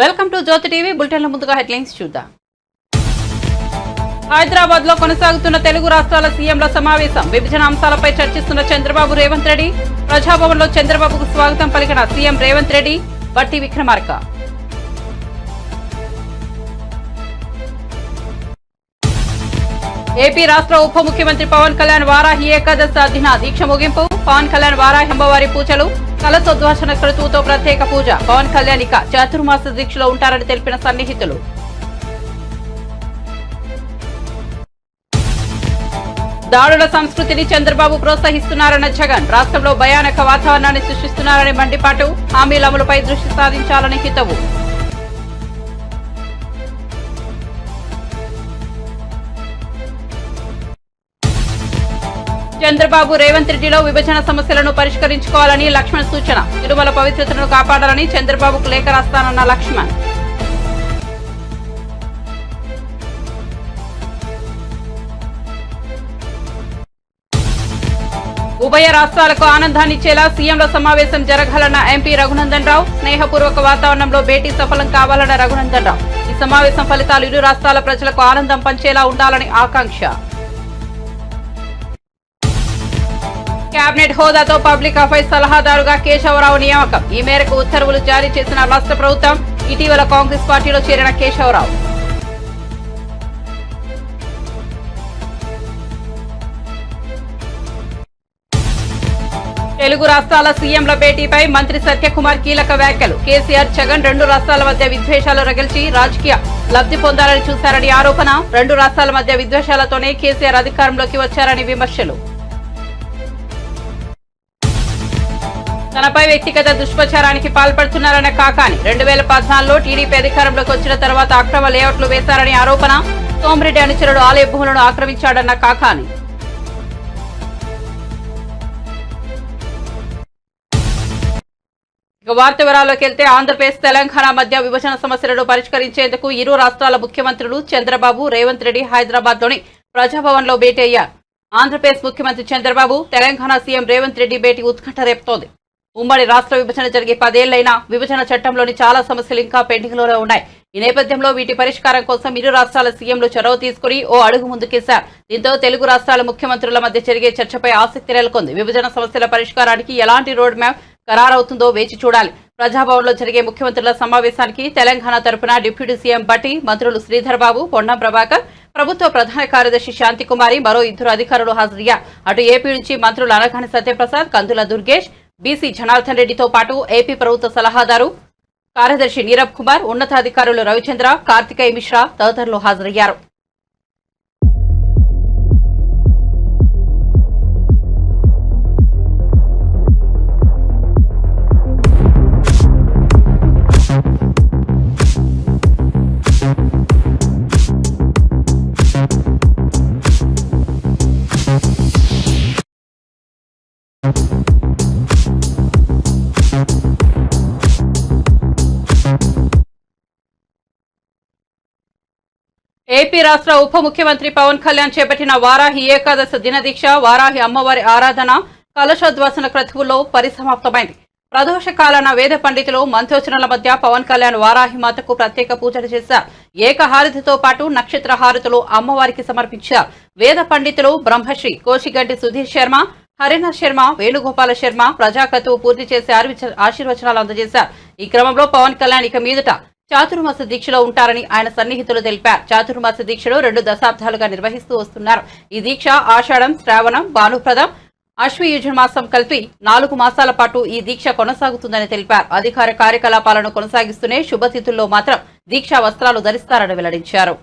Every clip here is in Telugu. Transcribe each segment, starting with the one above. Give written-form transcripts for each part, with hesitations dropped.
వెల్కమ్ టు జ్యోతి టీవీ బులెటిన్ల ముందుగా హెడ్లైన్స్ చూద్దాం. హైదరాబాద్ లో కొనసాగుతున్న తెలుగు రాష్ట్రాల సీఎంల సమావేశం. విభజన అంశాలపై చర్చిస్తున్న చంద్రబాబు రేవంత్ రెడ్డి. ప్రజాభవన్ లో చంద్రబాబుకు స్వాగతం పలికిన సీఎం రేవంత్ రెడ్డి, బట్టి విక్రమార్క. ఏపీ రాష్ట్ర ఉప ముఖ్యమంత్రి పవన్ కళ్యాణ్ వారాహి ఏకాదశి దిన దీక్ష ముగింపు. పవన్ కళ్యాణ్ వారాహి అమ్మవారి పూజలు, కలశోద్వాసన క్రతువుతో ప్రత్యేక పూజ. పవన్ కళ్యాణ్ ఇక చాతుర్మాస దీక్షలో ఉంటారని తెలిపిన సన్నిహితులు. దాడుల సంస్కృతిని చంద్రబాబు ప్రోత్సహిస్తున్నారన్న జగన్. రాష్ట్రంలో భయానక వాతావరణాన్ని సృష్టిస్తున్నారని మండిపాటు. హామీల అమలుపై దృష్టి సాధించాలని హితవు. చంద్రబాబు రేవంత్ రెడ్డిలో విభజన సమస్యలను పరిష్కరించుకోవాలని లక్ష్మణ్ సూచన. తిరుమల పవిత్రతను కాపాడాలని చంద్రబాబుకు లేఖ రాస్తానన్న లక్ష్మణ్. ఉభయ రాష్ట్రాలకు ఆనందాన్నిచ్చేలా సీఎంల సమావేశం జరగాలన్న ఎంపీ రఘునందన్ రావు. స్నేహపూర్వక వాతావరణంలో భేటీ సఫలం కావాలన్న రఘునందన్ రావు. ఈ సమావేశం ఫలితాలు ఇరు రాష్ట్రాల ప్రజలకు ఆనందం పంచేలా ఉండాలని ఆకాంక్ష. కేబినెట్ హోదాతో పబ్లిక్ అఫైర్స్ సలహాదారుగా కేశవరావు నియామకం. ఈ మేరకు ఉత్తర్వులు జారీ చేసిన రాష్ట్ర ప్రభుత్వం. ఇటీవల కాంగ్రెస్ పార్టీలో చేరిన కేశవరావు. తెలుగు రాష్ట్రాల సీఎంల భేటీపై మంత్రి సత్యకుమార్ కీలక వ్యాఖ్యలు. కేసీఆర్, జగన్ రెండు రాష్ట్రాల మధ్య విద్వేషాలు రగిల్చి రాజకీయ లబ్ధి పొందాలని చూశారని ఆరోపణ. రెండు రాష్ట్రాల మధ్య విద్వేషాలతోనే కేసీఆర్ అధికారంలోకి వచ్చారని విమర్శలు. తనపై వ్యక్తిగత దుష్ప్రచారానికి పాల్పడుతున్నారన్న కాకాని. 2014లో టీడీపీ అధికారంలోకి వచ్చిన తర్వాత అక్రమ లేఅవుట్లు వేశారని ఆరోపణ. సోమిరెడ్డి అనుచరుడు ఆలయ భూములను ఆక్రమించాడన్న కాకాని. ఇక వార్త వివరాల్లోకి వెళ్తే ఆంధ్రప్రదేశ్, తెలంగాణ మధ్య విభజన సమస్యలను పరిష్కరించేందుకు ఇరు రాష్ట్రాల ముఖ్యమంత్రులు చంద్రబాబు, రేవంత్ రెడ్డి హైదరాబాద్ లోని ప్రజాభవన్ లో భేటీ అయ్యారు. ఆంధ్రప్రదేశ్ ముఖ్యమంత్రి చంద్రబాబు, తెలంగాణ సీఎం రేవంత్ రెడ్డి భేటీ ఉత్కంఠ రేపుతోంది. ఉమ్మడి రాష్ట్ర విభజన జరిగి 10 ఏళ్లైనా విభజన చట్టంలోని చాలా సమస్యలు ఇంకా పెండింగ్ లోనే ఉన్నాయి. ఈ నేపథ్యంలో వీటి పరిష్కారం కోసం ఇరు రాష్ట్రాల సీఎంలు చొరవ తీసుకుని ఓ అడుగు ముందుకేశారు. దీంతో తెలుగు రాష్ట్రాల ముఖ్యమంత్రుల మధ్య జరిగే చర్చపై ఆసక్తి నెలకొంది. విభజన సమస్యల పరిష్కారానికి ఎలాంటి రోడ్ మ్యాప్ ఖరారవుతుందో వేచి చూడాలి. ప్రజాభవన్ లో జరిగే ముఖ్యమంత్రుల సమావేశానికి తెలంగాణ తరపున డిప్యూటీ సీఎం బట్టి, మంత్రులు శ్రీధర్ బాబు, పొన్నం ప్రభాకర్, ప్రభుత్వ ప్రధాన కార్యదర్శి శాంతికుమారి, మరో 2 అధికారులు హాజరయ్యారు. అటు ఏపీ నుంచి మంత్రులు అనగాని సత్యప్రసాద్, కందుల దుర్గేష్, బీసీ జనార్దన్ రెడ్డితో పాటు ఏపీ ప్రభుత్వ సలహాదారు కార్యదర్శి నీరబ్ కుమార్, ఉన్నతాధికారులు రవిచంద్ర, కార్తికేయ మిశ్రా తదితరులు హాజరయ్యారు. ఏపీ రాష్ట్ర ఉప ముఖ్యమంత్రి పవన్ కళ్యాణ్ చేపట్టిన వారాహి ఏకాదశి దినదీక్ష, వారాహి అమ్మవారి ఆరాధన, కలశోద్వాసన క్రతువులో పరిసమాప్తమైంది. ప్రదోష కాలాన వేద పండితులు, మంత్రోచ్చరణల మధ్య పవన్ కళ్యాణ్ వారాహి మాతకు ప్రత్యేక పూజలు చేశారు. ఏకహారతితో పాటు నక్షత్ర హారతులు అమ్మవారికి సమర్పించారు. వేద పండితులు బ్రహ్మశ్రీ కోశిగంటి సుధీర్ శర్మ, హరినాథ్ శర్మ, వేణుగోపాల శర్మ ప్రజాక్రతువు పూర్తి చేసి ఆశీర్వచనాలు అందజేశారు. ఈ క్రమంలో పవన్ కళ్యాణ్ ఇక మీదట చాతుర్మాస దీక్షలో ఉంటారని ఆయన సన్నిహితులు తెలిపారు. చాతుర్మాస దీక్షను 2 దశాబ్దాలుగా నిర్వహిస్తూ వస్తున్నారు. ఈ దీక్ష ఆషాఢం, శ్రావణం, భానుప్రదం, అశ్వయుజ మాసం కలిపి 4 మాసాల పాటు ఈ దీక్ష కొనసాగుతుందని తెలిపారు. అధికార కార్యకలాపాలను కొనసాగిస్తూనే శుభతిథుల్లో మాత్రం దీక్షా వస్త్రాలు ధరిస్తారని వెల్లడించారు.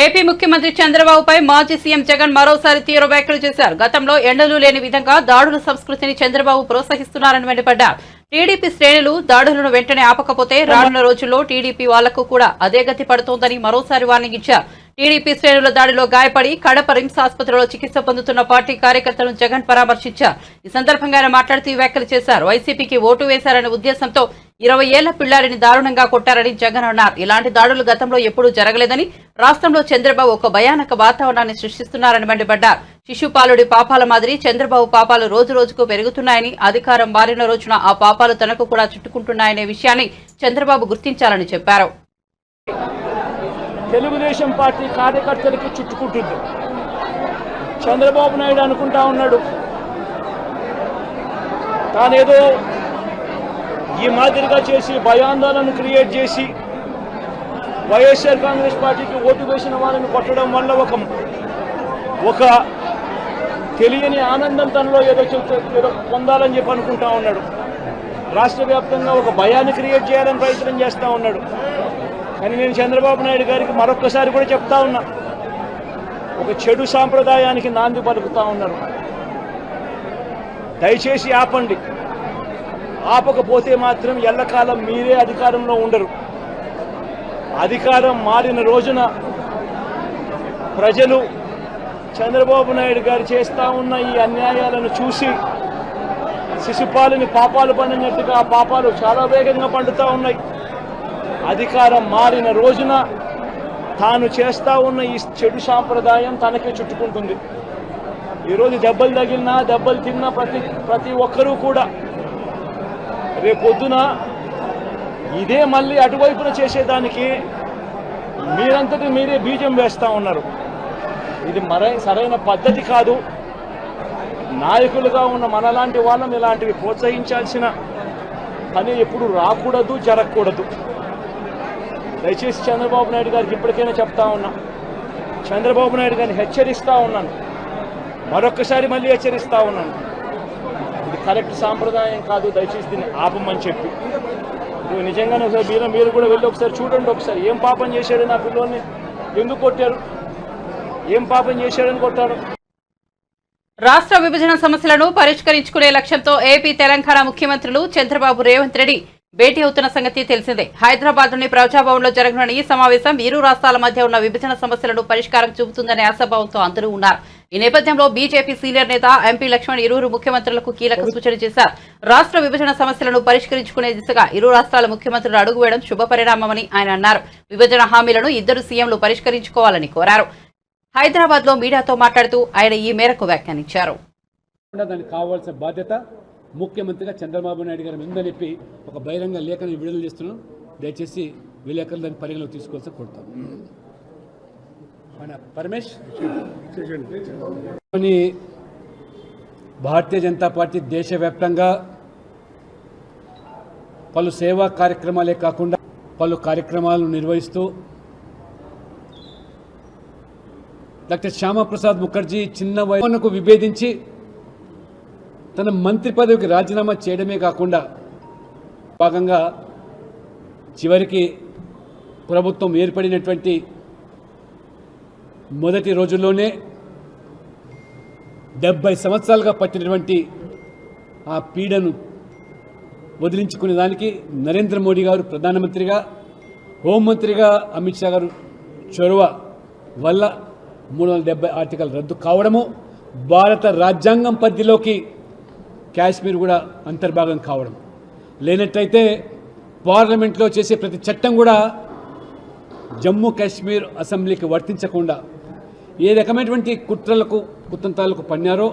ఏపీ ముఖ్యమంత్రి చంద్రబాబుపై మాజీ సీఎం జగన్ మరోసారి తీవ్ర వ్యాఖ్యలు చేశారు. గతంలో ఎండలు లేని విధంగా దాడుల సంస్కృతిని చంద్రబాబు ప్రోత్సహిస్తున్నారని మండిపడ్డారు. టీడీపీ శ్రేణులు దాడులను వెంటనే ఆపకపోతే రానున్న రోజుల్లో టీడీపీ వాళ్లకు కూడా అదే గతి పడుతోందని మరోసారి వార్నింగ్ ఇచ్చారు. టీడీపీ శ్రేణుల దాడిలో గాయపడి కడప రిమ్స్ ఆసుపత్రిలో చికిత్స పొందుతున్న పార్టీ కార్యకర్తలను జగన్ పరామర్శించారు. ఈ సందర్భంగా ఆయన మాట్లాడుతూ ఈ వ్యాఖ్యలు చేశారు. వైసీపీకి ఓటు వేశారనే ఉద్దేశంతో 20 ఏళ్ల పిల్లాడిని దారుణంగా కొట్టారని జగన్ అన్నారు. ఇలాంటి దాడులు గతంలో ఎప్పుడూ జరగలేదని, రాష్ట్రంలో చంద్రబాబు ఒక భయానక వాతావరణాన్ని సృష్టిస్తున్నారని మండిపడ్డారు. శిశుపాలుడి పాపాల మాదిరి చంద్రబాబు పాపాలు రోజు రోజుకు పెరుగుతున్నాయని, అధికారం మారిన రోజున ఆ పాపాలు తనకు కూడా చుట్టుకుంటున్నాయనే విషయాన్ని చంద్రబాబు గుర్తించాలని చెప్పారు. తెలుగుదేశం పార్టీ కార్యకర్తలకి చుట్టుకుంటుంది. చంద్రబాబు నాయుడు అనుకుంటా ఉన్నాడు తానేదో ఈ మాదిరిగా చేసి భయాందోళన క్రియేట్ చేసి వైఎస్ఆర్ కాంగ్రెస్ పార్టీకి ఓటు వేసిన వాళ్ళని కొట్టడం వల్ల ఒక తెలియని ఆనందం తనలో ఏదో పొందాలని చెప్పి అనుకుంటా ఉన్నాడు. రాష్ట్ర వ్యాప్తంగా ఒక భయాన్ని క్రియేట్ చేయాలని ప్రయత్నం చేస్తూ ఉన్నాడు. కానీ నేను చంద్రబాబు నాయుడు గారికి మరొక్కసారి కూడా చెప్తా ఉన్నా, ఒక చెడు సాంప్రదాయానికి నాంది పలుకుతా ఉన్నారు. దయచేసి ఆపండి. ఆపకపోతే మాత్రం ఎల్లకాలం మీరే అధికారంలో ఉండరు. అధికారం మారిన రోజున ప్రజలు చంద్రబాబు నాయుడు గారు చేస్తూ ఉన్న ఈ అన్యాయాలను చూసి శిశుపాలని పాపాలు పండినట్టుగా ఆ పాపాలు చాలా వేగంగా పండుతూ ఉన్నాయి. అధికారం మారిన రోజున తాను చేస్తూ ఉన్న ఈ చెడు సాంప్రదాయం తనకే చుట్టుకుంటుంది. ఈరోజు దెబ్బలు తగిలినా దెబ్బలు తిన్నా ప్రతి ఒక్కరూ కూడా రేపొద్దున ఇదే మళ్ళీ అటువైపున చేసేదానికి మీరంతటి మీరే బీజం వేస్తూ ఉన్నారు. ఇది సరైన పద్ధతి కాదు. నాయకులుగా ఉన్న మనలాంటి వాళ్ళని ఇలాంటివి ప్రోత్సహించాల్సిన పని ఎప్పుడు రాకూడదు, జరగకూడదు. దయచేసి చంద్రబాబు నాయుడు గారికి ఇప్పటికైనా చెప్తా ఉన్నా, చంద్రబాబు నాయుడు గారిని హెచ్చరిస్తూ ఉన్నాను, మరొక్కసారి మళ్ళీ హెచ్చరిస్తూ ఉన్నాను. ఇది కరెక్ట్ సాంప్రదాయం కాదు, దయచేసి దీన్ని ఆపమని చెప్పి. నిజంగానే ఒకసారి మీరు కూడా వెళ్ళి ఒకసారి చూడండి. ఒకసారి ఏం పాపం చేశాడు నా పిల్లోని, ఎందుకు కొట్టారు, ఏం పాపం చేశాడని కొట్టారు. రాష్ట్ర విభజన సమస్యలను పరిష్కరించుకునే లక్ష్యంతో ఏపీ తెలంగాణ ముఖ్యమంత్రులు చంద్రబాబు రేవంత్ రెడ్డి భేటీ అవుతున్న సంగతి తెలిసిందే. హైదరాబాద్లోని ప్రజాభవన్లో జరగనున్న ఈ సమావేశం ఇరు రాష్ట్రాల మధ్య ఉన్న విభజన సమస్యలను పరిష్కారం చూపుతుందనే ఆశాభావంతో అందరూ ఉన్నారు. ఈ నేపథ్యంలో బీజేపీ సీనియర్ నేత ఎంపీ లక్ష్మణ్ ఇరువురు ముఖ్యమంత్రులకు కీలక సూచన చేశారు. రాష్ట్ర విభజన సమస్యలను పరిష్కరించుకునే దిశగా ఇరు రాష్ట్రాల ముఖ్యమంత్రులు అడుగు వేయడం శుభపరిణామమని ఆయన అన్నారు. విభజన హామీలను ఇద్దరు సీఎంలు పరిష్కరించుకోవాలని కోరారు. హైదరాబాద్ లో మీడియాతో మాట్లాడుతూ ఆయన ఈ మేరకు వ్యాఖ్యానించారు. దానికి కావాల్సిన బాధ్యత ముఖ్యమంత్రిగా చంద్రబాబు నాయుడు గారి మీద చెప్పి ఒక బహిరంగ లేఖను విడుదల చేస్తున్నాం. దయచేసి విలేకరులు దాన్ని పరిగణలోకి తీసుకోవాల్సి కోరుతాం. పరమేష్ భారతీయ జనతా పార్టీ దేశవ్యాప్తంగా పలు సేవా కార్యక్రమాలే కాకుండా పలు కార్యక్రమాలను నిర్వహిస్తూ డాక్టర్ శ్యామప్రసాద్ ముఖర్జీ చిన్న వయసుకు విభేదించి తన మంత్రి పదవికి రాజీనామా చేయడమే కాకుండా భాగంగా చివరికి ప్రభుత్వం ఏర్పడినటువంటి మొదటి రోజుల్లోనే 70 సంవత్సరాలుగా పట్టినటువంటి ఆ పీడను వదిలించుకునే దానికి నరేంద్ర మోడీ గారు ప్రధానమంత్రిగా, హోంమంత్రిగా అమిత్ షా గారు చొరవ వల్ల 370 ఆర్టికల్ రద్దు కావడము, భారత రాజ్యాంగం పరిధిలోకి కాశ్మీర్ కూడా అంతర్భాగం కావడం, లేనట్టయితే పార్లమెంట్లో చేసే ప్రతి చట్టం కూడా జమ్మూ కాశ్మీర్ అసెంబ్లీకి వర్తించకుండా ఏ రకమైనటువంటి కుట్రలకు కుతంత్రాలకు పన్నారో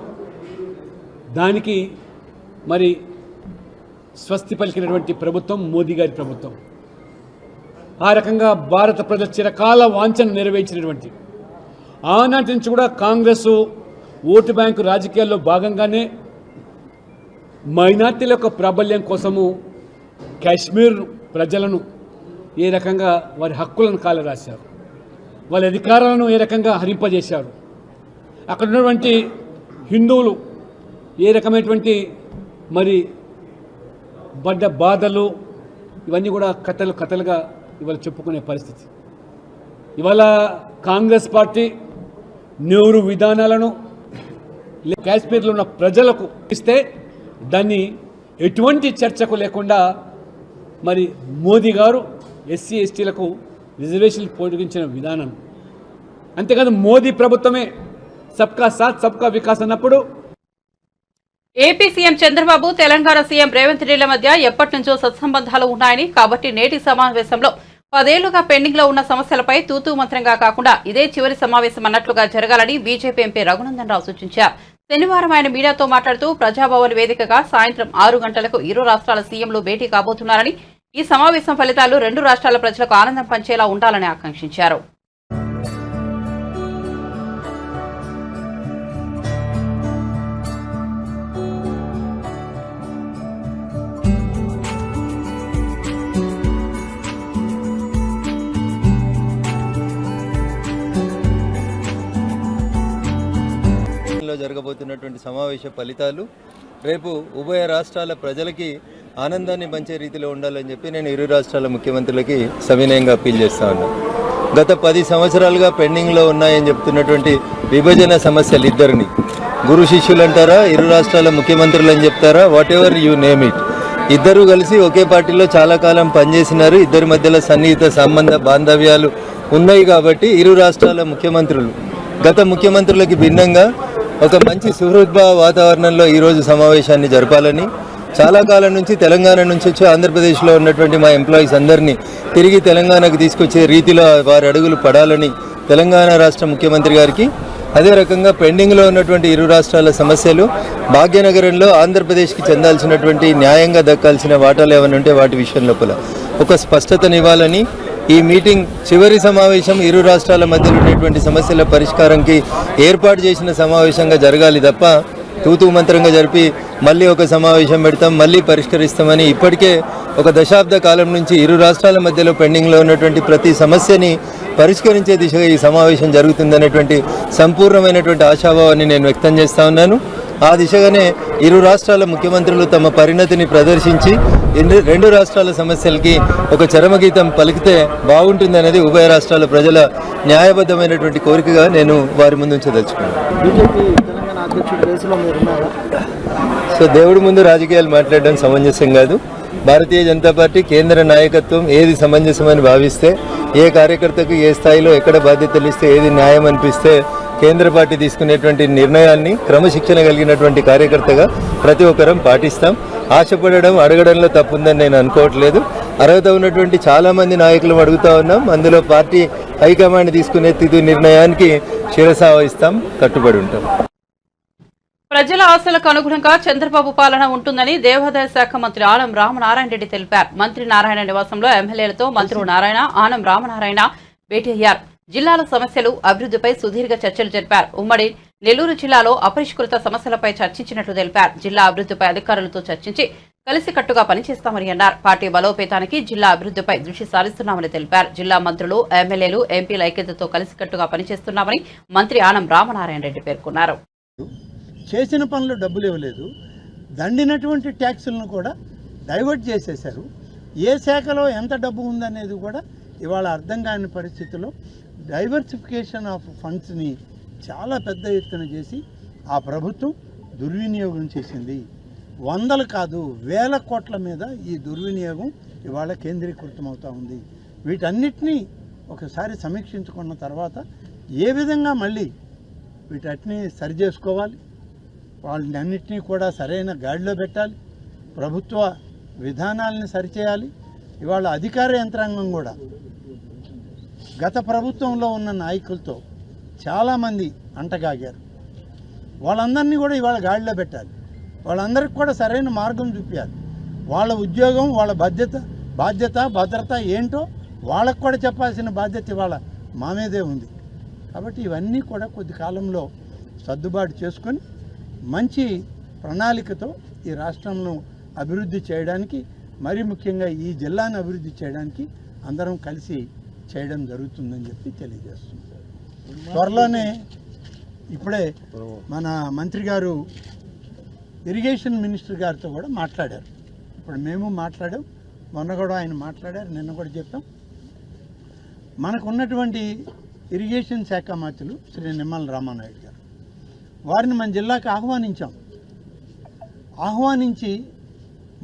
దానికి మరి స్వస్తి పలికినటువంటి ప్రభుత్వం మోదీ గారి ప్రభుత్వం. ఆ రకంగా భారత ప్రజల చిరకాల వాంఛను నెరవేర్చినటువంటి ఆనాటి నుంచి కూడా కాంగ్రెస్ ఓటు బ్యాంకు రాజకీయాల్లో భాగంగానే మైనార్టీల యొక్క ప్రాబల్యం కోసము కాశ్మీర్ ప్రజలను ఏ రకంగా వారి హక్కులను కాలరాశారు, వాళ్ళ అధికారాలను ఏ రకంగా హరింపజేశారు, అక్కడ ఉన్నటువంటి హిందువులు ఏ రకమైనటువంటి మరి పడ్డ బాధలు ఇవన్నీ కూడా కథలుగా ఇవాళ చెప్పుకునే పరిస్థితి. ఇవాళ కాంగ్రెస్ పార్టీ నెహ్రూ విధానాలను కాశ్మీర్లో ఉన్న ప్రజలకు ఇస్తే దాన్ని ఎటువంటి చర్చకు లేకుండా మరి మోదీ గారు ఎస్సీ ఎస్టీలకు రిజర్వేషన్లు పొడిగించిన విధానం అంతేకాదు మోదీ ప్రభుత్వమే సబ్కా సాత్ సబ్కా వికాస్ అన్నప్పుడు AP CM Chandrababu Telangana CM Revanth రెడ్డిల మధ్య ఎప్పటి నుంచో సత్సంబంధాలు ఉన్నాయని, కాబట్టి నేటి సమావేశంలో 10 ఏళ్లుగా పెండింగ్ లో ఉన్న సమస్యలపై తూతూ మంత్రంగా కాకుండా ఇదే చివరి సమావేశం అన్నట్లుగా జరగాలని బీజేపీ ఎంపీ రఘునందన్ రావు సూచించారు. శనివారం ఆయన మీడియాతో మాట్లాడుతూ ప్రజాభవన్ వేదికగా సాయంత్రం 6 గంటలకు ఇరు రాష్ట్రాల సీఎంలు భేటీ కాబోతున్నారని, ఈ సమావేశం ఫలితాలు 2 రాష్ట్రాల ప్రజలకు ఆనందం పంచేలా ఉండాలని ఆకాంక్షించారు. జరగబోతున్నటువంటి సమావేశ ఫలితాలు రేపు ఉభయ రాష్ట్రాల ప్రజలకి ఆనందాన్ని పంచే రీతిలో ఉండాలని చెప్పి నేను ఇరు రాష్ట్రాల ముఖ్యమంత్రులకి సవినయంగా అప్పీల్ చేస్తా ఉన్నాను. గత 10 సంవత్సరాలుగా పెండింగ్లో ఉన్నాయని చెప్తున్నటువంటి విభజన సమస్యలు ఇద్దరిని గురు శిష్యులు అంటారా, ఇరు రాష్ట్రాల ముఖ్యమంత్రులు అని చెప్తారా, what ever you name it, ఇద్దరు కలిసి ఒకే పార్టీలో చాలా కాలం పనిచేసినారు. ఇద్దరి మధ్యలో సన్నిహిత సంబంధ బాంధవ్యాలు ఉన్నాయి. కాబట్టి ఇరు రాష్ట్రాల ముఖ్యమంత్రులు గత ముఖ్యమంత్రులకి భిన్నంగా ఒక మంచి సుహృద్భావ వాతావరణంలో ఈరోజు సమావేశాన్ని జరపాలని, చాలా కాలం నుంచి తెలంగాణ నుంచి వచ్చి ఆంధ్రప్రదేశ్లో ఉన్నటువంటి మా ఎంప్లాయీస్ అందరినీ తిరిగి తెలంగాణకు తీసుకొచ్చే రీతిలో వారి అడుగులు పడాలని తెలంగాణ రాష్ట్ర ముఖ్యమంత్రి గారికి, అదే రకంగా పెండింగ్లో ఉన్నటువంటి ఇరు రాష్ట్రాల సమస్యలు భాగ్యనగరంలో ఆంధ్రప్రదేశ్కి చెందాల్సినటువంటి న్యాయంగా దక్కాల్సిన వాటాలు ఏమైనా ఉంటే వాటి విషయం లోపల ఒక స్పష్టతనివ్వాలని, ఈ మీటింగ్ చివరి సమావేశం ఇరు రాష్ట్రాల మధ్యలో ఉన్నటువంటి సమస్యల పరిష్కారంకి ఏర్పాటు చేసిన సమావేశంగా జరగాలి తప్ప తూతూ మంత్రంగా జరిపి మళ్ళీ ఒక సమావేశం పెడతాం మళ్ళీ పరిష్కరిస్తామని ఇప్పటికే ఒక దశాబ్ద కాలం నుంచి ఇరు రాష్ట్రాల మధ్యలో పెండింగ్లో ఉన్నటువంటి ప్రతి సమస్యని పరిష్కరించే దిశగా ఈ సమావేశం జరుగుతుందనేటువంటి సంపూర్ణమైనటువంటి ఆశాభావాన్ని నేను వ్యక్తం చేస్తా ఉన్నాను. ఆ దిశగానే ఇరు రాష్ట్రాల ముఖ్యమంత్రులు తమ పరిణతిని ప్రదర్శించి 2 రాష్ట్రాల సమస్యలకి ఒక చరమగీతం పలికితే బాగుంటుందనేది ఉభయ రాష్ట్రాల ప్రజల న్యాయబద్ధమైనటువంటి కోరికగా నేను వారి ముందు ఉంచదలుచుకున్నాను. సో దేవుడి ముందు రాజకీయాలు మాట్లాడడం సమంజసం కాదు. భారతీయ జనతా పార్టీ కేంద్ర నాయకత్వం ఏది సమంజసమని భావిస్తే, ఏ కార్యకర్తకు ఏ స్థాయిలో ఎక్కడ బాధ్యతలు ఇస్తే, ఏది న్యాయం అనిపిస్తే కేంద్ర పార్టీ తీసుకునేటువంటి నిర్ణయాన్ని క్రమశిక్షణ కలిగినటువంటి కార్యకర్తగా ప్రతి ఒక్కరం పాటిస్తాం. ఆశపడడం అడగడంలో తప్పుందని నేను అనుకోవట్లేదు. అర్హత ఉన్నటువంటి చాలామంది నాయకులు అడుగుతా ఉన్నాం. అందులో పార్టీ హైకమాండ్ తీసుకునే తుది నిర్ణయానికి శిరసా వహిస్తాం, కట్టుబడి ఉంటాం. ప్రజల ఆశలకు అనుగుణంగా చంద్రబాబు పాలన ఉంటుందని దేవాదాయ శాఖ మంత్రి ఆనం రామనారాయణ రెడ్డి తెలిపారు. మంత్రి నారాయణ నివాసంలో ఎమ్మెల్యేలతో మంత్రులు నారాయణ, ఆనం రామనారాయణ భేటీ అయ్యారు. జిల్లాల సమస్యలు, అభివృద్ధిపై సుదీర్ఘ చర్చలు జరిపారు. ఉమ్మడి నెల్లూరు జిల్లాలో అపరిష్కృత సమస్యలపై చర్చించినట్లు తెలిపారు. జిల్లా అభివృద్ధిపై అధికారులతో చర్చించి కలిసికట్టుగా పనిచేస్తామని అన్నారు. పార్టీ బలోపేతానికి జిల్లా అభివృద్ధిపై దృష్టి సారిస్తున్నామని తెలిపారు. జిల్లా మంత్రులు, ఎమ్మెల్యేలు, ఎంపీల ఐక్యతతో కలిసికట్టుగా పనిచేస్తున్నామని మంత్రి ఆనం రామనారాయణ రెడ్డి పేర్కొన్నారు. చేసిన పనులు డబ్బులు ఇవ్వలేదు, దండినటువంటి ట్యాక్సులను కూడా డైవర్ట్ చేసేశారు. ఏ శాఖలో ఎంత డబ్బు ఉందనేది కూడా ఇవాళ అర్థం కాని పరిస్థితిలో డైవర్సిఫికేషన్ ఆఫ్ ఫండ్స్ని చాలా పెద్ద ఎత్తున చేసి ఆ ప్రభుత్వం దుర్వినియోగం చేసింది. 100 కాదు 1000 కోట్ల మీద ఈ దుర్వినియోగం ఇవాళ కేంద్రీకృతమవుతూ ఉంది. వీటన్నిటినీ ఒకసారి సమీక్షించుకున్న తర్వాత ఏ విధంగా మళ్ళీ వీటన్నిటినీ సరి చేసుకోవాలి, వాళ్ళని అన్నింటినీ కూడా సరైన గాడిలో పెట్టాలి, ప్రభుత్వ విధానాలని సరిచేయాలి. ఇవాళ అధికార యంత్రాంగం కూడా గత ప్రభుత్వంలో ఉన్న నాయకులతో చాలామంది అంటగాగారు. వాళ్ళందరినీ కూడా ఇవాళ గాడిలో పెట్టాలి, వాళ్ళందరికీ కూడా సరైన మార్గం చూపించాలి. వాళ్ళ ఉద్యోగం, వాళ్ళ బాధ్యత భద్రత ఏంటో వాళ్ళకు కూడా చెప్పాల్సిన బాధ్యత ఇవాళ మా మీదే ఉంది. కాబట్టి ఇవన్నీ కూడా కొద్ది కాలంలో సర్దుబాటు చేసుకొని మంచి ప్రణాళికతో ఈ రాష్ట్రంలో అభివృద్ధి చేయడానికి, మరీ ముఖ్యంగా ఈ జిల్లాను అభివృద్ధి చేయడానికి అందరం కలిసి చేయడం జరుగుతుందని చెప్పి తెలియజేస్తుంది. త్వరలోనే ఇప్పుడే మన మంత్రి గారు ఇరిగేషన్ మినిస్టర్ గారితో కూడా మాట్లాడారు. ఇప్పుడు మేము మాట్లాడాం, మొన్న కూడా ఆయన మాట్లాడారు, నిన్న కూడా చెప్పాం. మనకున్నటువంటి ఇరిగేషన్ శాఖ మంత్రులు శ్రీ నిమ్మల రామానాయుడు గారు, వారిని మన జిల్లాకు ఆహ్వానించి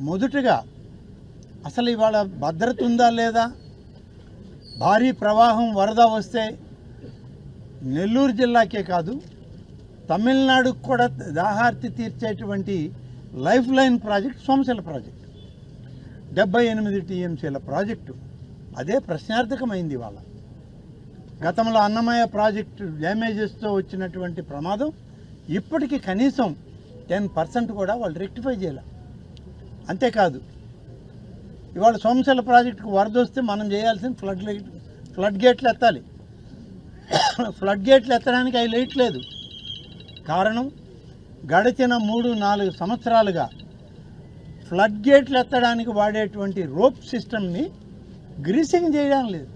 మొదటగా అసలు ఇవాళ భద్రత ఉందా లేదా, భారీ ప్రవాహం వరద వస్తే నెల్లూరు జిల్లాకే కాదు తమిళనాడుకు కూడా దాహార్తి తీర్చేటువంటి life line project Somasila project 78 టీఎంసీల ప్రాజెక్టు అదే ప్రశ్నార్థకమైంది ఇవాళ. గతంలో అన్నమయ్య ప్రాజెక్టు డ్యామేజెస్తో వచ్చినటువంటి ప్రమాదం ఇప్పటికీ కనీసం 10% కూడా వాళ్ళు రెక్టిఫై చేయాలి. అంతేకాదు ఇవాళ సోమశిల ప్రాజెక్టుకు వరద వస్తే మనం చేయాల్సిన ఫ్లడ్ గేట్లు ఎత్తాలి. ఫ్లడ్ గేట్లు ఎత్తడానికి అవి లేట్లేదు. కారణం గడిచిన 3-4 సంవత్సరాలుగా ఫ్లడ్ గేట్లు ఎత్తడానికి వాడేటువంటి రోప్ సిస్టమ్ని గ్రీసింగ్ చేయడం లేదు.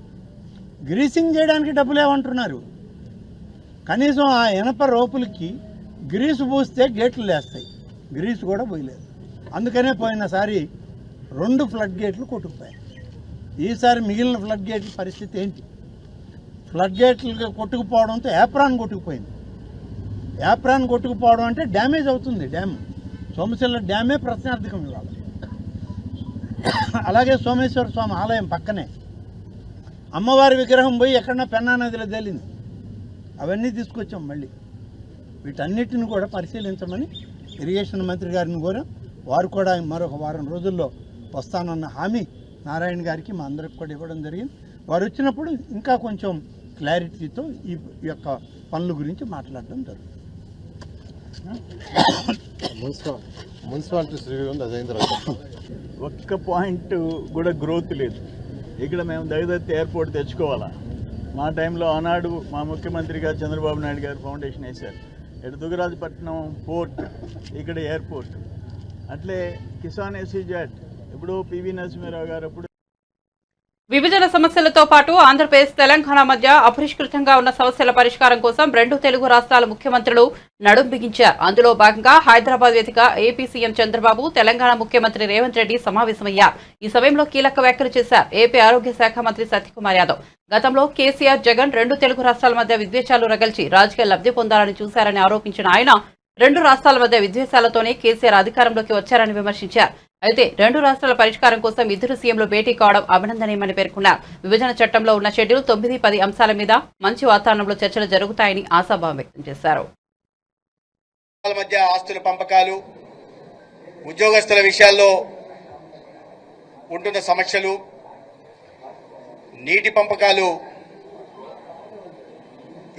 గ్రీసింగ్ చేయడానికి డబ్బులు ఏమంటున్నారు? కనీసం ఆ ఇనప రోపులకి గ్రీసు పూస్తే గేట్లు లేస్తాయి. గ్రీసు కూడా పోయలేదు. అందుకనే పోయినసారి 2 ఫ్లడ్ గేట్లు కొట్టుకుపోయాయి. ఈసారి మిగిలిన ఫ్లడ్ గేట్ల పరిస్థితి ఏంటి? ఫ్లడ్ గేట్లు కొట్టుకుపోవడంతో యాప్రాన్ కొట్టుకుపోయింది. యాప్రాన్ కొట్టుకుపోవడం అంటే డ్యామేజ్ అవుతుంది. డ్యామ్ సోమశిల డ్యామే ప్రశ్నార్థకం ఇవాళ. అలాగే సోమేశ్వర స్వామి ఆలయం పక్కనే అమ్మవారి విగ్రహం పోయి ఎక్కడన్నా పెన్నా నదిలో తేలింది. అవన్నీ తీసుకొచ్చాం. మళ్ళీ వీటన్నిటిని కూడా పరిశీలించమని ఇరిగేషన్ మంత్రి గారిని కోరాం. వారు కూడా మరొక వారం రోజుల్లో వస్తానన్న హామీ నారాయణ గారికి మా అందరికి కూడా ఇవ్వడం జరిగింది. వారు వచ్చినప్పుడు ఇంకా కొంచెం క్లారిటీతో ఈ యొక్క పనుల గురించి మాట్లాడడం జరుగుతుంది. మున్సిపాలిటీస్ రివ్యూ ఉంది, అదైన తర్వాత ఒక్క పాయింట్ కూడా గ్రోత్ లేదు. ఇక్కడ మేము దయదత్తి ఎయిర్పోర్ట్ తెచ్చుకోవాలా. మా టైంలో ఆనాడు మా ముఖ్యమంత్రి గారు చంద్రబాబు నాయుడు గారు ఫౌండేషన్ వేశారు. ఇటు దుగ్గరాజపట్నం పోర్ట్, ఇక్కడ ఎయిర్పోర్ట్. అట్లే కిసాన్ ఎస్సీజెడ్ ఇప్పుడు పివి నరసింహారావు గారు అప్పుడు విభజన సమస్యలతో పాటు ఆంధ్రప్రదేశ్ తెలంగాణ మధ్య అపరిష్కృతంగా ఉన్న సమస్యల పరిష్కారం కోసం 2 తెలుగు రాష్ట్రాల ముఖ్యమంత్రులు నడుం బిగించారు. అందులో భాగంగా హైదరాబాద్ వేదిక ఏపీ సీఎం చంద్రబాబు, తెలంగాణ ముఖ్యమంత్రి రేవంత్ రెడ్డి సమావేశమయ్యారు. ఈ సమయంలో కీలక వ్యాఖ్యలు చేశారు ఏపీ ఆరోగ్య శాఖ మంత్రి సత్యకుమార్ యాదవ్. గతంలో కేసీఆర్, జగన్ 2 తెలుగు రాష్ట్రాల మధ్య విద్వేషాలు రగల్చి రాజకీయ లబ్ధి పొందాలని చూశారని ఆరోపించిన ఆయన 2 రాష్ట్రాల మధ్య విద్వేషాలతోనే కేసీఆర్ అధికారంలోకి వచ్చారని విమర్శించారు. అయితే 2 రాష్ట్రాల పరిష్కారం కోసం ఇద్దరు సీఎంలు భేటీ కావడం అభినందనీయమని పేర్కొన్నారు. విభజన చట్టంలో ఉన్న షెడ్యూల్ 9-10 అంశాల మీద మంచి వాతావరణంలో చర్చలు జరుగుతాయని ఆశాభావం వ్యక్తం చేశారు. మధ్య ఆస్తుల పంపకాలు, ఉద్యోగస్తుల విషయాల్లో ఉంటున్న సమస్యలు, నీటి పంపకాలు,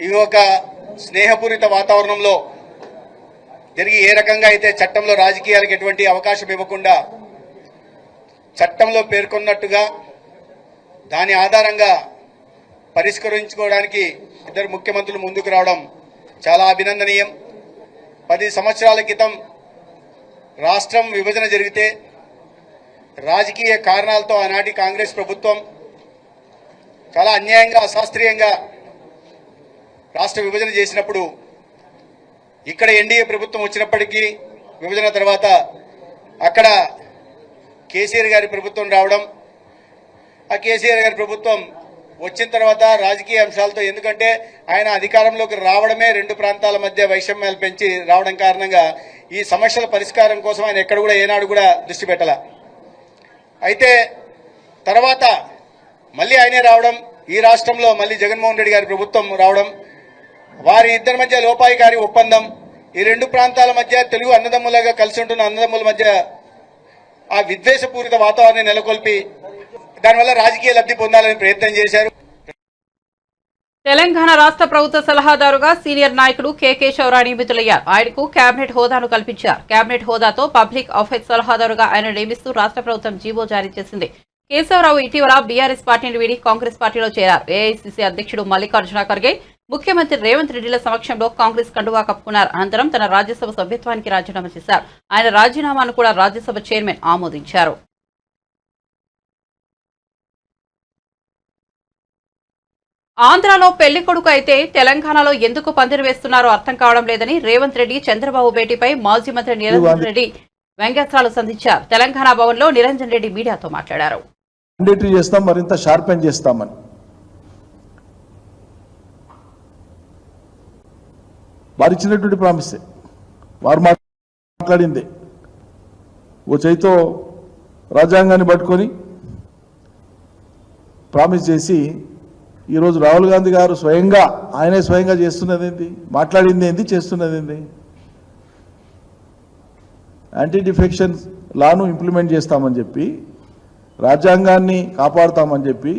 ఇవి ఒక స్నేహపూరిత వాతావరణంలో జరిగి ఏ రకంగా అయితే చట్టంలో రాజకీయాలకు ఎటువంటి అవకాశం ఇవ్వకుండా చట్టంలో పేర్కొన్నట్టుగా దాని ఆధారంగా పరిష్కరించుకోవడానికి ఇద్దరు ముఖ్యమంత్రులు ముందుకు రావడం చాలా అభినందనీయం. 10 సంవత్సరాల క్రితం రాష్ట్రం విభజన జరిగితే రాజకీయ కారణాలతో ఆనాటి కాంగ్రెస్ ప్రభుత్వం చాలా అన్యాయంగా, అశాస్త్రీయంగా రాష్ట్ర విభజన చేసినప్పుడు ఇక్కడ ఎన్డీఏ ప్రభుత్వం వచ్చినప్పటికీ విభజన తర్వాత అక్కడ కేసీఆర్ గారి ప్రభుత్వం రావడం, ఆ కేసీఆర్ గారి ప్రభుత్వం వచ్చిన తర్వాత రాజకీయ అంశాలతో, ఎందుకంటే ఆయన అధికారంలోకి రావడమే 2 ప్రాంతాల మధ్య వైషమ్యాలు పెంచి రావడం కారణంగా ఈ సమస్యల పరిష్కారం కోసం ఆయన ఎక్కడ కూడా ఏనాడు కూడా దృష్టి పెట్టాల. అయితే తర్వాత మళ్ళీ ఆయనే రావడం, ఈ రాష్ట్రంలో మళ్ళీ జగన్మోహన్ రెడ్డి గారి ప్రభుత్వం రావడం, వారి ఇద్దరి మధ్య లోపాయికారి ఒప్పందం, ఈ 2 ప్రాంతాల మధ్య తెలుగు అన్నదమ్ములుగా కలిసి ఉంటున్న అన్నదమ్ముల మధ్య ఆ విద్వేషపూరిత వాతావరణాన్ని నెలకొల్పి దానివల్ల రాజకీయ లబ్ధి పొందాలని ప్రయత్నం చేశారు. తెలంగాణ రాష్ట్ర ప్రభుత్వ సలహాదారుగా సీనియర్ నాయకుడు కె కేశవరావు నియమితులయ్యారు. ఆయనకు కేబినెట్ హోదాను కల్పించారు. కేబినెట్ హోదాతో పబ్లిక్ అఫైర్స్ సలహాదారుగా ఆయన నియమిస్తూ రాష్ట్ర ప్రభుత్వం జీవో జారీ చేసింది. కేశవరావు ఇటీవల బీఆర్ఎస్ పార్టీని వీడి కాంగ్రెస్ పార్టీలో చేరారు. ఏఐసీసీ అధ్యక్షుడు మల్లికార్జున ఖర్గే, ముఖ్యమంత్రి రేవంత్ రెడ్డిల సమక్షంలో కాంగ్రెస్ కండువా కప్పుకున్నారు. అనంతరం తన రాజ్యసభ సభ్యత్వానికి రాజీనామా చేశారు. ఆయన రాజీనామాను కూడా రాజ్యసభ చైర్మన్ ఆమోదించారు. ఆంధ్రాలో పెళ్లి కొడుకు అయితే తెలంగాణలో ఎందుకు పందిరి వేస్తున్నారో అర్థం కావడం లేదని రేవంత్ రెడ్డి చంద్రబాబు భేటీపై మాజీ మంత్రి నిరంజన్ రెడ్డి వ్యంగ్యాస్త్రాలు సంధించారు. తెలంగాణ భవన్లో నిరంజన్ రెడ్డి మీడియాతో మాట్లాడారు. చేస్తాం, మరింత షార్పెన్ చేస్తామని వారు ఇచ్చినటువంటి ప్రామిసే, వారు మాట్లాడిందే. ఓ చేతితో రాజ్యాంగాన్ని పట్టుకొని ప్రామిస్ చేసి ఈరోజు రాహుల్ గాంధీ గారు స్వయంగా ఆయనే స్వయంగా చేస్తున్నది ఏంటి, మాట్లాడింది ఏంటి, చేస్తున్నది ఏంటి? యాంటీ డిఫెక్షన్ లాను ఇంప్లిమెంట్ చేస్తామని చెప్పి, రాజ్యాంగాన్ని కాపాడుతామని చెప్పి,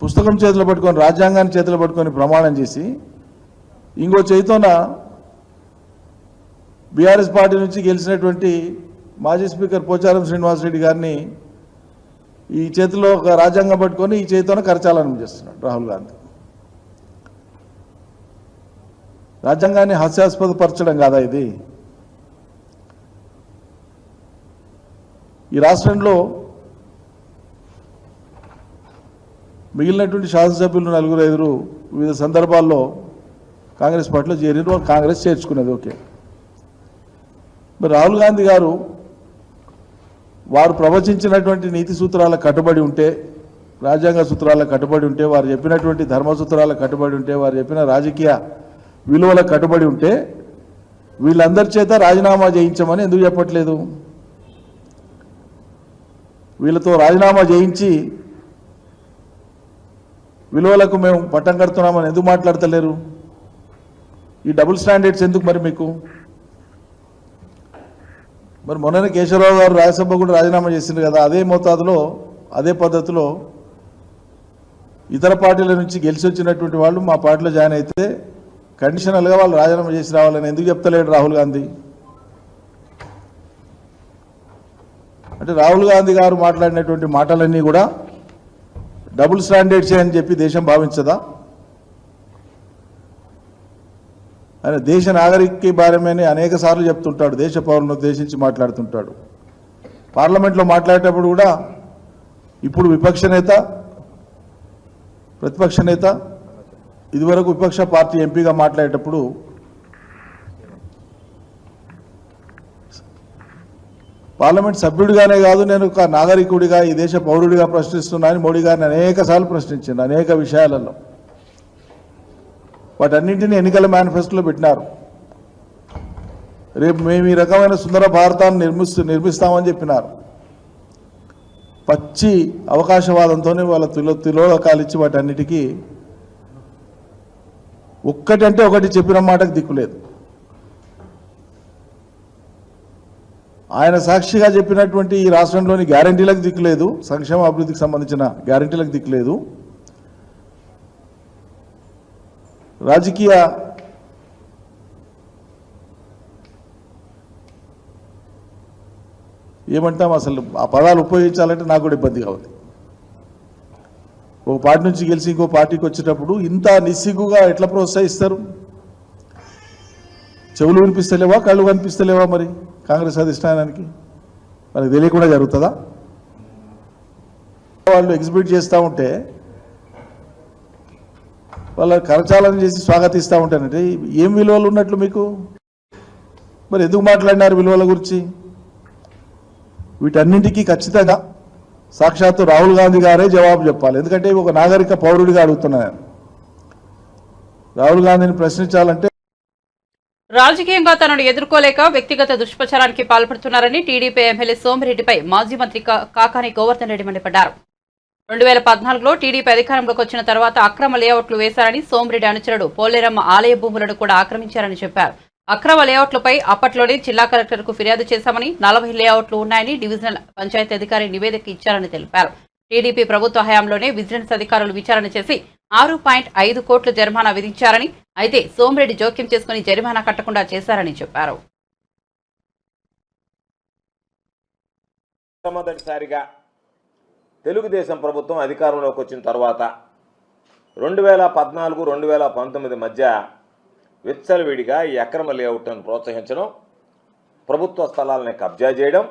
పుస్తకం చేతిలో పట్టుకొని రాజ్యాంగాన్ని చేతిలో పట్టుకొని ప్రమాణం చేసి, ఇంకో చేతితోన బీఆర్ఎస్ పార్టీ నుంచి గెలిచినటువంటి మాజీ స్పీకర్ పోచారం శ్రీనివాసరెడ్డి గారిని ఈ చేతిలో ఒక రాజ్యాంగం పట్టుకొని ఈ చేతితోనే కరచాలని చేస్తున్నాడు రాహుల్ గాంధీ. రాజ్యాంగాన్ని హాస్యాస్పదపరచడం కాదా ఇది? ఈ రాష్ట్రంలో మిగిలినటువంటి శాసనసభ్యులు 4-5 వివిధ సందర్భాల్లో కాంగ్రెస్ పార్టీలో చేరిన కాంగ్రెస్ చేర్చుకున్నది, ఓకే. మరి రాహుల్ గాంధీ గారు వారు ప్రవచించినటువంటి నీతి సూత్రాలకు కట్టుబడి ఉంటే, రాజ్యాంగ సూత్రాలకు కట్టుబడి ఉంటే, వారు చెప్పినటువంటి ధర్మ సూత్రాలకు కట్టుబడి ఉంటే, వారు చెప్పిన రాజకీయ విలువలకు కట్టుబడి ఉంటే వీళ్ళందరి చేత రాజీనామా చేయించమని ఎందుకు చెప్పట్లేదు? వీళ్ళతో రాజీనామా చేయించి విలువలకు మేము పట్టం కడుతున్నామని ఎందుకు మాట్లాడతలేరు? ఈ డబుల్ స్టాండర్డ్స్ ఎందుకు మరి మీకు? మరి మొన్ననే కేశవరావు గారు రాజ్యసభ కూడా రాజీనామా చేసింది కదా, అదే మోతాదులో అదే పద్ధతిలో ఇతర పార్టీల నుంచి గెలిచి వచ్చినటువంటి వాళ్ళు మా పార్టీలో జాయిన్ అయితే కండిషనల్గా వాళ్ళు రాజీనామా చేసి రావాలని ఎందుకు చెప్తలేడు రాహుల్ గాంధీ? అంటే రాహుల్ గాంధీ గారు మాట్లాడినటువంటి మాటలన్నీ కూడా డబుల్ స్టాండర్డ్స్ అని చెప్పి దేశం భావించదా? ఆయన దేశ నాగరిక భారమని అనేక సార్లు చెప్తుంటాడు, దేశ పౌరులను ఉద్దేశించి మాట్లాడుతుంటాడు. పార్లమెంట్లో మాట్లాడేటప్పుడు కూడా ఇప్పుడు విపక్ష నేత, ప్రతిపక్ష నేత, ఇదివరకు విపక్ష పార్టీ ఎంపీగా మాట్లాడేటప్పుడు పార్లమెంట్ సభ్యుడిగానే కాదు, నేను ఒక నాగరికుడిగా ఈ దేశ పౌరుడిగా ప్రశ్నిస్తున్నానని మోడీ గారిని అనేక సార్లు ప్రశ్నించింది అనేక విషయాలలో. వాటన్నింటినీ ఎన్నికల మేనిఫెస్టోలో పెట్టినారు. రేపు మేము ఈ రకమైన సుందర భారతాన్ని నిర్మిస్తామని చెప్పినారు. పచ్చి అవకాశవాదంతోనే వాళ్ళ తిలోదకాలు ఇచ్చి వాటన్నిటికీ ఒక్కటంటే ఒకటి చెప్పిన మాటకు దిక్కులేదు. ఆయన సాక్షిగా చెప్పినటువంటి ఈ రాష్ట్రంలోని గ్యారంటీలకు దిక్కులేదు, సంక్షేమ అభివృద్ధికి సంబంధించిన గ్యారంటీలకు దిక్కులేదు. రాజకీయ ఏమంటాం అసలు ఆ పదాలు ఉపయోగించాలంటే నాకు కూడా ఇబ్బందిగా ఉంది. ఒక పార్టీ నుంచి గెలిచి ఇంకో పార్టీకి వచ్చేటప్పుడు ఇంత నిస్సిగ్గుగా ఎట్లా ప్రోత్సహిస్తారు? చెవులు వినిపిస్తలేవా, కళ్ళు కనిపిస్తలేవా? మరి కాంగ్రెస్ అధిష్టానానికి మనకు తెలియకుండా జరుగుతుందా? వాళ్ళు ఎగ్జిబిట్ చేస్తూ ఉంటే వాళ్ళ కరచాలను చేసి స్వాగతిస్తూ ఉంటానంటే ఏం విలువలు ఉన్నట్లు మీకు? మరి ఎందుకు మాట్లాడినారు విలువల గురించి? వీటన్నింటికీ ఖచ్చితంగా సాక్షాత్తు రాహుల్ గాంధీ గారే జవాబు చెప్పాలి. ఎందుకంటే ఒక నాగరిక పౌరుడిగా అడుగుతున్నాను. రాహుల్ గాంధీని ప్రశ్నించాలంటే రాజకీయంగా తనను ఎదుర్కోలేక వ్యక్తిగత దుష్ప్రచారానికి పాల్పడుతున్నారని టీడీపీ ఎమ్మెల్యే సోమిరెడ్డిపై మాజీ మంత్రి కాకాని గోవర్ధన్ రెడ్డి మండిపడ్డారు. 2014లో టీడీపీ అధికారంలోకి వచ్చిన తర్వాత అక్రమ లేఅవుట్లు వేశారని, సోమిరెడ్డి అనుచరుడు పోలేరమ్మ ఆలయ భూములను కూడా ఆక్రమించారని చెప్పారు. అక్రమ లేఅవుట్లపై అప్పట్లోనే జిల్లా కలెక్టర్కు ఫిర్యాదు చేశామని, 40 లేఅవుట్లు ఉన్నాయని డివిజనల్ పంచాయతీ అధికారి నివేదిక ఇచ్చారని తెలిపారు. టీడీపీ ప్రభుత్వ హయాంలోనే విజిలెన్స్ అధికారులు విచారణ చేసి 6.5 కోట్ల జరిమానా విధించారని, అయితే సోమిరెడ్డి జోక్యం చేసుకుని జరిమానా కట్టకుండా చేశారని చెప్పారు. మొదటిసారిగా తెలుగుదేశం ప్రభుత్వం అధికారంలోకి వచ్చిన తర్వాత 2014-2019 మధ్య విచ్చలవిడిగా ఈ అక్రమ లేఅవుట్ను ప్రోత్సహించడం, ప్రభుత్వ స్థలాలని కబ్జా చేయడం,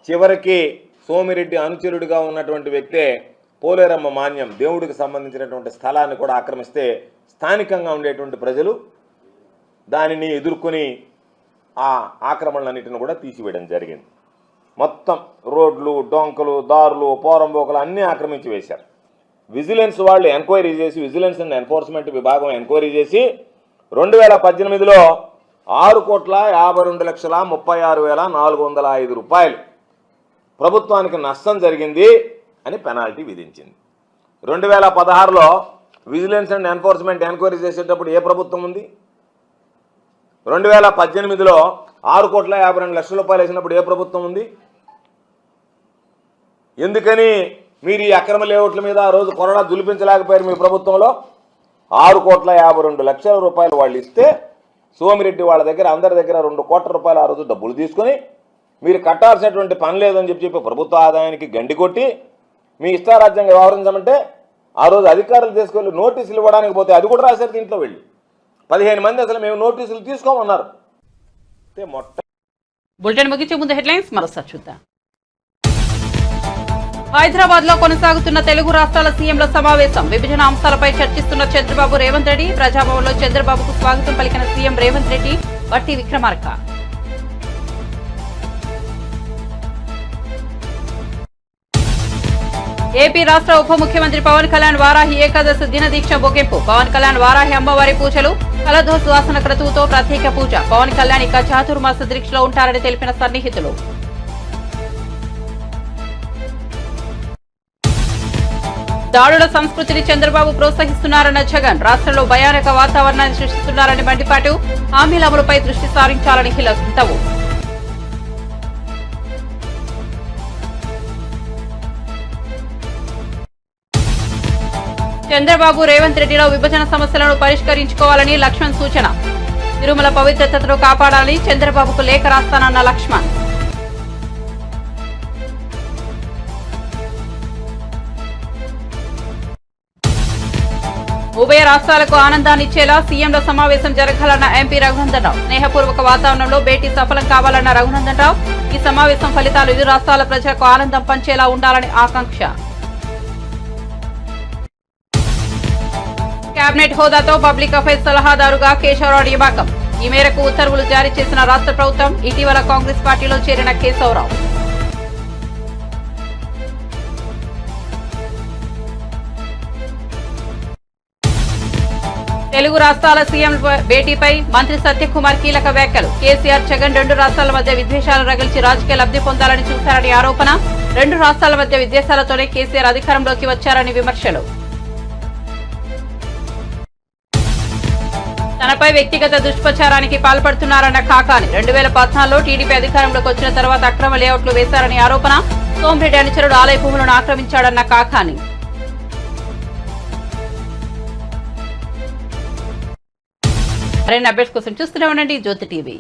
చివరికి సోమిరెడ్డి అనుచరుడిగా ఉన్నటువంటి వ్యక్తే పోలేరమ్మ మాన్యం దేవుడికి సంబంధించినటువంటి స్థలాన్ని కూడా ఆక్రమిస్తే స్థానికంగా ఉండేటువంటి ప్రజలు దానిని ఎదుర్కొని ఆ ఆక్రమణలన్నిటిని కూడా తీసివేయడం జరిగింది. మొత్తం రోడ్లు, డొంకలు, దారులు, పోరంబోకలు అన్నీ ఆక్రమించి వేశారు. విజిలెన్స్ వాళ్ళు ఎంక్వైరీ చేసి, విజిలెన్స్ అండ్ ఎన్ఫోర్స్మెంట్ విభాగం ఎంక్వైరీ చేసి 2018లో 6,52,36,405 రూపాయలు ప్రభుత్వానికి నష్టం జరిగింది అని పెనాల్టీ విధించింది. 2016లో విజిలెన్స్ అండ్ ఎన్ఫోర్స్మెంట్ ఎంక్వైరీ చేసేటప్పుడు ఏ ప్రభుత్వం ఉంది? 2018లో 6,52 లక్షల రూపాయలు వేసినప్పుడు ఏ ప్రభుత్వం ఉంది? ఎందుకని మీరు ఈ అక్రమ లేఅవుట్ల మీద ఆ రోజు కొరడా దులిపించలేకపోయారు? మీ ప్రభుత్వంలో 6,52 లక్షల రూపాయలు వాళ్ళు ఇస్తే సోమిరెడ్డి వాళ్ళ దగ్గర అందరి దగ్గర 2 కోట్ల రూపాయలు ఆ రోజు డబ్బులు తీసుకొని మీరు కట్టాల్సినటువంటి పని లేదని చెప్పి ప్రభుత్వ ఆదాయానికి గండి కొట్టి మీ ఇష్టారాజ్యంగా వ్యవహరించమంటే ఆ రోజు అధికారులు తీసుకెళ్ళి నోటీసులు ఇవ్వడానికి పోతే అది కూడా రాశారు దీంట్లో వెళ్ళి 15 మంది అసలు మేము నోటీసులు తీసుకోమన్నారు. బులెటిన్ ముగించే ముందు హెడ్లైన్స్ మరోసారి చూద్దాం. హైదరాబాద్ లో కొనసాగుతున్న తెలుగు రాష్ట్రాల సీఎంల సమావేశం. విభజన అంశాలపై చర్చిస్తున్న చంద్రబాబు, రేవంత్ రెడ్డి. ప్రజాభవన్ లో చంద్రబాబుకు స్వాగతం పలికిన సీఎం రేవంత్ రెడ్డి, బట్టి విక్రమార్క. ఏపీ రాష్ట్ర ఉప ముఖ్యమంత్రి పవన్ కళ్యాణ్ వారాహి ఏకాదశి దిన దీక్ష ముగింపు. పవన్ కళ్యాణ్ వారాహి అమ్మవారి పూజలు, కలధోస్ వాసన క్రతువుతో ప్రత్యేక పూజ. పవన్ కళ్యాణ్ ఇక చాతుర్మాస దీక్షలో ఉంటారని తెలిపిన సన్నిహితులు. దాడుల సంస్కృతిని చంద్రబాబు ప్రోత్సహిస్తున్నారన్న జగన్. రాష్ట్రంలో భయానక వాతావరణాన్ని సృష్టిస్తున్నారని మండిపాటు. హామీల అమలుపై దృష్టి సారించాలని హితవు. చంద్రబాబు, రేవంత్ రెడ్డిలో విభజన సమస్యలను పరిష్కరించుకోవాలని లక్ష్మణ్ సూచన. తిరుమల పవిత్రతను కాపాడాలని చంద్రబాబుకు లేఖ రాస్తానన్న లక్ష్మణ్. ఉభయ రాష్ట్రాలకు ఆనందాన్నిచ్చేలా సీఎంల సమావేశం జరగాలన్న ఎంపీ రఘునందన్ రావు. స్నేహపూర్వక వాతావరణంలో భేటీ సఫలం కావాలన్న రఘునందన్ రావు. ఈ సమావేశం ఫలితాలు ఇరు రాష్ట్రాల ప్రజలకు ఆనందం పంచేలా ఉండాలని ఆకాంక్ష. కేబినెట్ హోదాతో పబ్లిక్ అఫైర్స్ సలహాదారుగా కేశవరావు నియామకం. ఈ మేరకు ఉత్తర్వులు జారీ చేసిన రాష్ట్ర ప్రభుత్వం. ఇటీవల కాంగ్రెస్ పార్టీలో చేరిన కేశవరావు. తెలుగు రాష్ట్రాల సీఎం భేటీపై మంత్రి సత్యకుమార్ కీలక వ్యాఖ్యలు. కేసీఆర్, జగన్ 2 రాష్ట్రాల మధ్య విద్వేషాలు రగిల్చి రాజకీయ లబ్ధి పొందాలని చూశారని ఆరోపణ. 2 రాష్ట్రాల మధ్య విద్వేషాలతోనే కేసీఆర్ అధికారంలోకి వచ్చారని విమర్శలు. తనపై వ్యక్తిగత దుష్ప్రచారానికి పాల్పడుతున్నారన్న కాకాని. 2014లో టీడీపీ అధికారంలోకి వచ్చిన తర్వాత అక్రమ లేఅవుట్లు వేశారని ఆరోపణ. సోమిరెడ్డి అనుచరుడు ఆలయ భూములను ఆక్రమించాడన్న కాకాని. మరిన్ని అప్డేట్స్ కోసం చూస్తూనే ఉండండి జ్యోతి టీవీ.